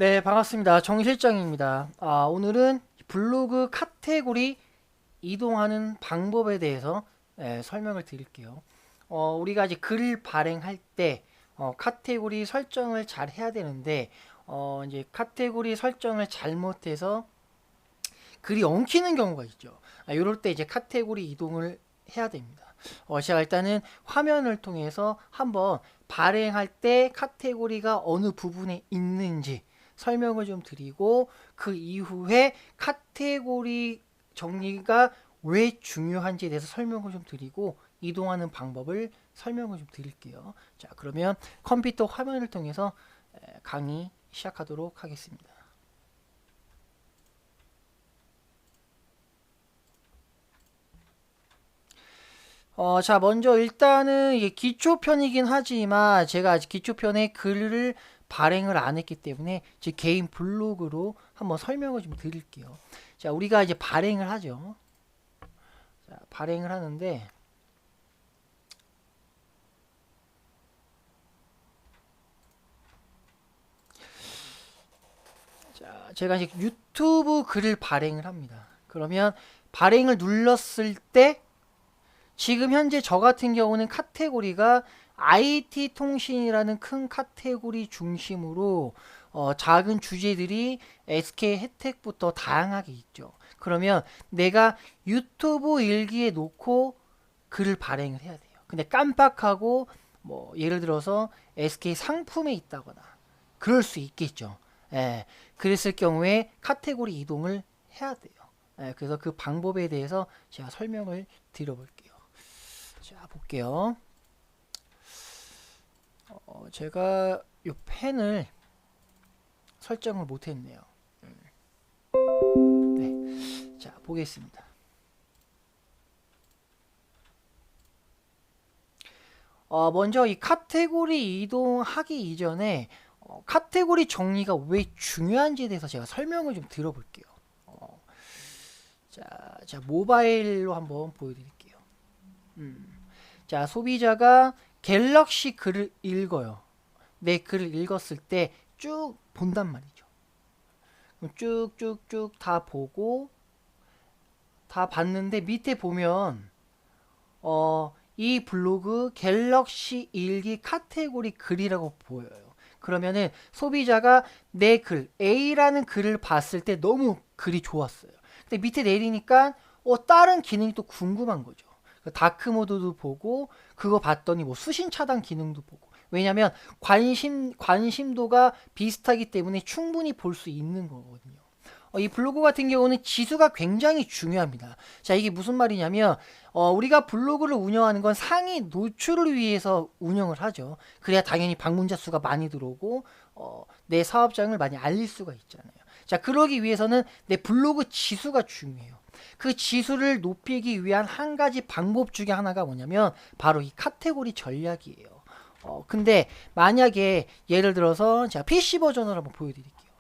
네, 반갑습니다. 정 실장입니다. 오늘은 블로그 카테고리 이동하는 방법에 대해서 설명을 드릴게요. 우리가 이제 글 발행할 때 카테고리 설정을 잘 해야 되는데 이제 카테고리 설정을 잘못해서 글이 엉키는 경우가 있죠. 이럴 때 이제 카테고리 이동을 해야 됩니다. 제가 일단은 화면을 통해서 한번 발행할 때 카테고리가 어느 부분에 있는지 설명을 좀 드리고 그 이후에 카테고리 정리가 왜 중요한지에 대해서 설명을 좀 드리고 이동하는 방법을 설명을 좀 드릴게요. 자, 그러면 컴퓨터 화면을 통해서 강의 시작하도록 하겠습니다. 자, 먼저 일단은 이게 기초편이긴 하지만 제가 아직 기초편에 글을 발행을 안 했기 때문에 제 개인 블로그로 한번 설명을 좀 드릴게요. 자, 우리가 이제 발행을 하죠. 자, 발행을 하는데 자, 제가 이제 유튜브 글을 발행을 합니다. 그러면 발행을 눌렀을 때 지금 현재 저 같은 경우는 카테고리가 IT 통신이라는 큰 카테고리 중심으로 작은 주제들이 SK 혜택부터 다양하게 있죠. 그러면 내가 유튜브 일기에 놓고 글을 발행을 해야 돼요. 근데 깜빡하고 뭐 예를 들어서 SK 상품에 있다거나 그럴 수 있겠죠. 예, 그랬을 경우에 카테고리 이동을 해야 돼요. 예, 그래서 그 방법에 대해서 제가 설명을 드려볼게요. 자, 볼게요. 제가 이 펜을 설정을 못했네요. 네, 자, 보겠습니다. 먼저 이 카테고리 이동하기 이전에 카테고리 정리가 왜 중요한지에 대해서 제가 설명을 좀 들어볼게요. 자, 모바일로 한번 보여드릴게요. 자, 소비자가 갤럭시 글을 읽어요. 내 글을 읽었을 때 쭉 본단 말이죠. 쭉쭉쭉 다 보고 다 봤는데 밑에 보면 이 블로그 갤럭시 일기 카테고리 글이라고 보여요. 그러면은 소비자가 내 글 A라는 글을 봤을 때 너무 글이 좋았어요. 근데 밑에 내리니까 다른 기능이 또 궁금한 거죠. 다크 모드도 보고 그거 봤더니 뭐 수신 차단 기능도 보고 왜냐면 관심도가 비슷하기 때문에 충분히 볼 수 있는 거거든요. 이 블로그 같은 경우는 지수가 굉장히 중요합니다. 자, 이게 무슨 말이냐면 우리가 블로그를 운영하는 건 상위 노출을 위해서 운영을 하죠. 그래야 당연히 방문자 수가 많이 들어오고 내 사업장을 많이 알릴 수가 있잖아요. 자, 그러기 위해서는 내 블로그 지수가 중요해요. 그 지수를 높이기 위한 한 가지 방법 중에 하나가 뭐냐면 바로 이 카테고리 전략이에요. 근데 만약에 예를 들어서 제가 PC 버전으로 한번 보여드릴게요.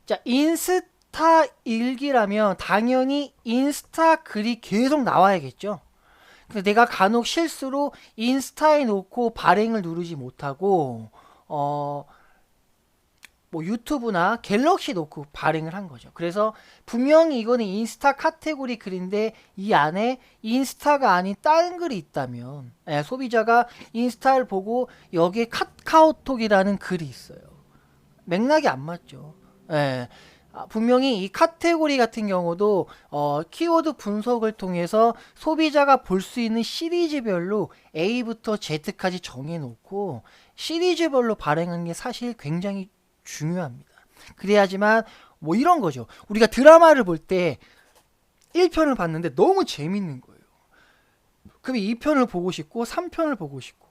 자, 인스타 일기라면 당연히 인스타 글이 계속 나와야겠죠. 근데 내가 간혹 실수로 인스타에 놓고 발행을 누르지 못하고 뭐 유튜브나 갤럭시 놓고 발행을 한 거죠. 그래서 분명히 이거는 인스타 카테고리 글인데 이 안에 인스타가 아닌 다른 글이 있다면 소비자가 인스타를 보고 여기에 카카오톡이라는 글이 있어요. 맥락이 안 맞죠. 예. 분명히 이 카테고리 같은 경우도 키워드 분석을 통해서 소비자가 볼 수 있는 시리즈별로 A부터 Z까지 정해놓고 시리즈별로 발행하는 게 사실 굉장히 중요합니다. 그래야지만 뭐 이런 거죠. 우리가 드라마를 볼 때 1편을 봤는데 너무 재밌는 거예요. 그럼 2편을 보고 싶고 3편을 보고 싶고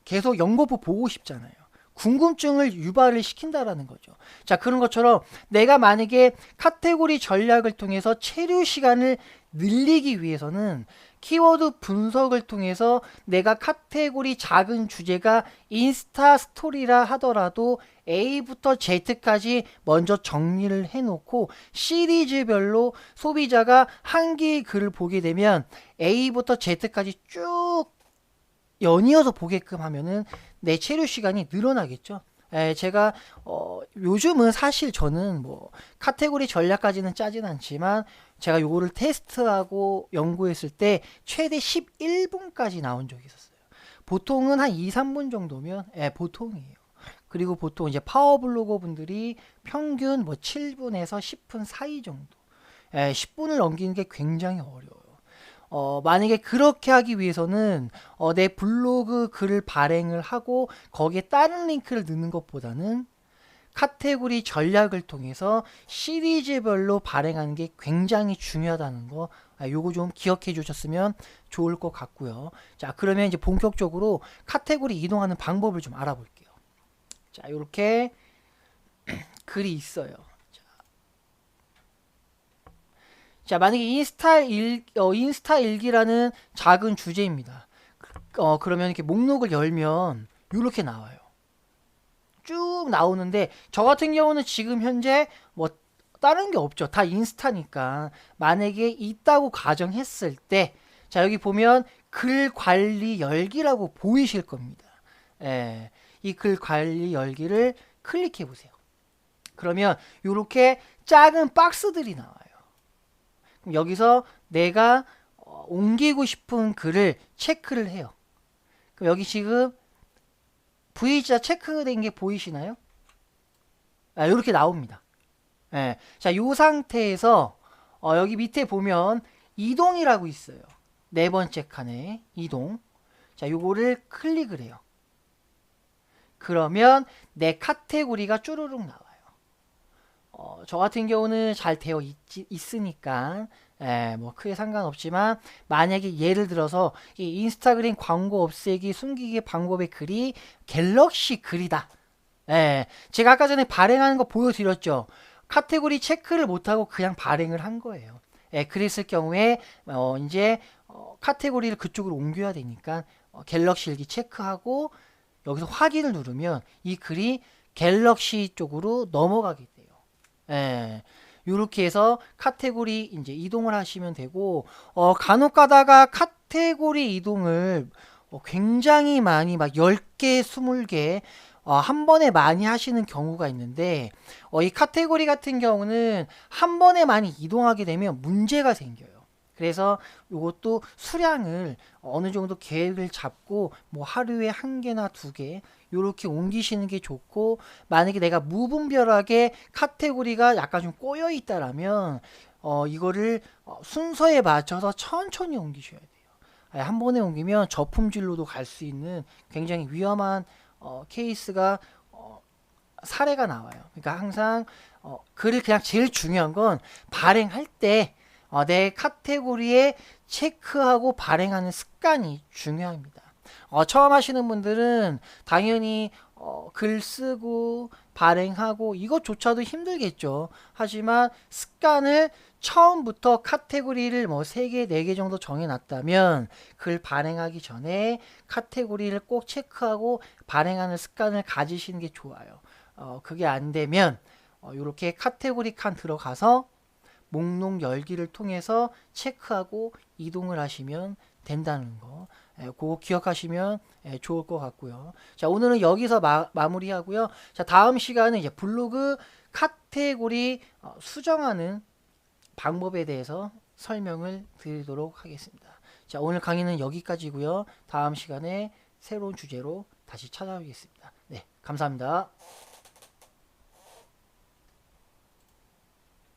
계속 연거푸 보고 싶잖아요. 궁금증을 유발을 시킨다라는 거죠. 자, 그런 것처럼 내가 만약에 카테고리 전략을 통해서 체류 시간을 늘리기 위해서는 키워드 분석을 통해서 내가 카테고리 작은 주제가 인스타 스토리라 하더라도 A부터 Z까지 먼저 정리를 해놓고 시리즈별로 소비자가 한 개의 글을 보게 되면 A부터 Z까지 쭉 연이어서 보게끔 하면은 내 체류 시간이 늘어나겠죠. 제가 요즘은 사실 저는 뭐 카테고리 전략까지는 짜진 않지만 제가 요거를 테스트하고 연구했을 때 최대 11분까지 나온 적이 있었어요. 보통은 한 2, 3분 정도면 보통이에요. 그리고 보통 이제 파워블로거 분들이 평균 뭐 7분에서 10분 사이 정도. 10분을 넘기는 게 굉장히 어려워요. 만약에 그렇게 하기 위해서는 내 블로그 글을 발행을 하고 거기에 다른 링크를 넣는 것보다는 카테고리 전략을 통해서 시리즈별로 발행하는 게 굉장히 중요하다는 거, 요거 좀 기억해 주셨으면 좋을 것 같고요. 자, 그러면 이제 본격적으로 카테고리 이동하는 방법을 좀 알아볼게요. 자, 요렇게 글이 있어요. 자, 만약에 인스타 일기라는 작은 주제입니다. 그러면 이렇게 목록을 열면 이렇게 나와요. 쭉 나오는데 저 같은 경우는 지금 현재 뭐 다른 게 없죠. 다 인스타니까. 만약에 있다고 가정했을 때, 자, 여기 보면 글 관리 열기라고 보이실 겁니다. 이 글 관리 열기를 클릭해 보세요. 그러면 이렇게 작은 박스들이 나와요. 그럼 여기서 내가 옮기고 싶은 글을 체크를 해요. 그럼 여기 지금 V자 체크된 게 보이시나요? 이렇게 나옵니다. 자, 이 상태에서 여기 밑에 보면 이동이라고 있어요. 네 번째 칸에 이동. 자, 요거를 클릭을 해요. 그러면 내 카테고리가 쭈루룩 나와요. 저 같은 경우는 잘 되어 있으니까 뭐 크게 상관없지만, 만약에 예를 들어서 이 인스타그램 광고 없애기 숨기기 방법의 글이 갤럭시 글이다. 제가 아까 전에 발행하는 거 보여드렸죠. 카테고리 체크를 못하고 그냥 발행을 한 거예요. 그랬을 경우에 이제 카테고리를 그쪽으로 옮겨야 되니까 갤럭시 일기 체크하고 여기서 확인을 누르면 이 글이 갤럭시 쪽으로 넘어가게 돼요. 이렇게 해서 카테고리 이제 이동을 하시면 되고, 간혹 가다가 카테고리 이동을 굉장히 많이 막 10개, 20개 한 번에 많이 하시는 경우가 있는데, 이 카테고리 같은 경우는 한 번에 많이 이동하게 되면 문제가 생겨요. 그래서 이것도 수량을 어느 정도 계획을 잡고 뭐 하루에 1개나 2개 요렇게 옮기시는 게 좋고, 만약에 내가 무분별하게 카테고리가 약간 좀 꼬여 있다라면 이거를 순서에 맞춰서 천천히 옮기셔야 돼요. 한 번에 옮기면 저품질로도 갈 수 있는 굉장히 위험한 케이스가 사례가 나와요. 그러니까 항상 글을 그냥 제일 중요한 건 발행할 때 내 카테고리에 체크하고 발행하는 습관이 중요합니다. 처음 하시는 분들은 당연히 글 쓰고 발행하고 이것조차도 힘들겠죠. 하지만 습관을 처음부터 카테고리를 뭐 3개, 4개 정도 정해놨다면 글 발행하기 전에 카테고리를 꼭 체크하고 발행하는 습관을 가지시는 게 좋아요. 그게 안 되면 이렇게 카테고리 칸 들어가서 목록 열기를 통해서 체크하고 이동을 하시면 된다는 거, 그거 기억하시면 좋을 것 같고요. 자, 오늘은 여기서 마무리하고요. 자, 다음 시간은 이제 블로그 카테고리 수정하는 방법에 대해서 설명을 드리도록 하겠습니다. 자, 오늘 강의는 여기까지고요. 다음 시간에 새로운 주제로 다시 찾아오겠습니다. 네, 감사합니다.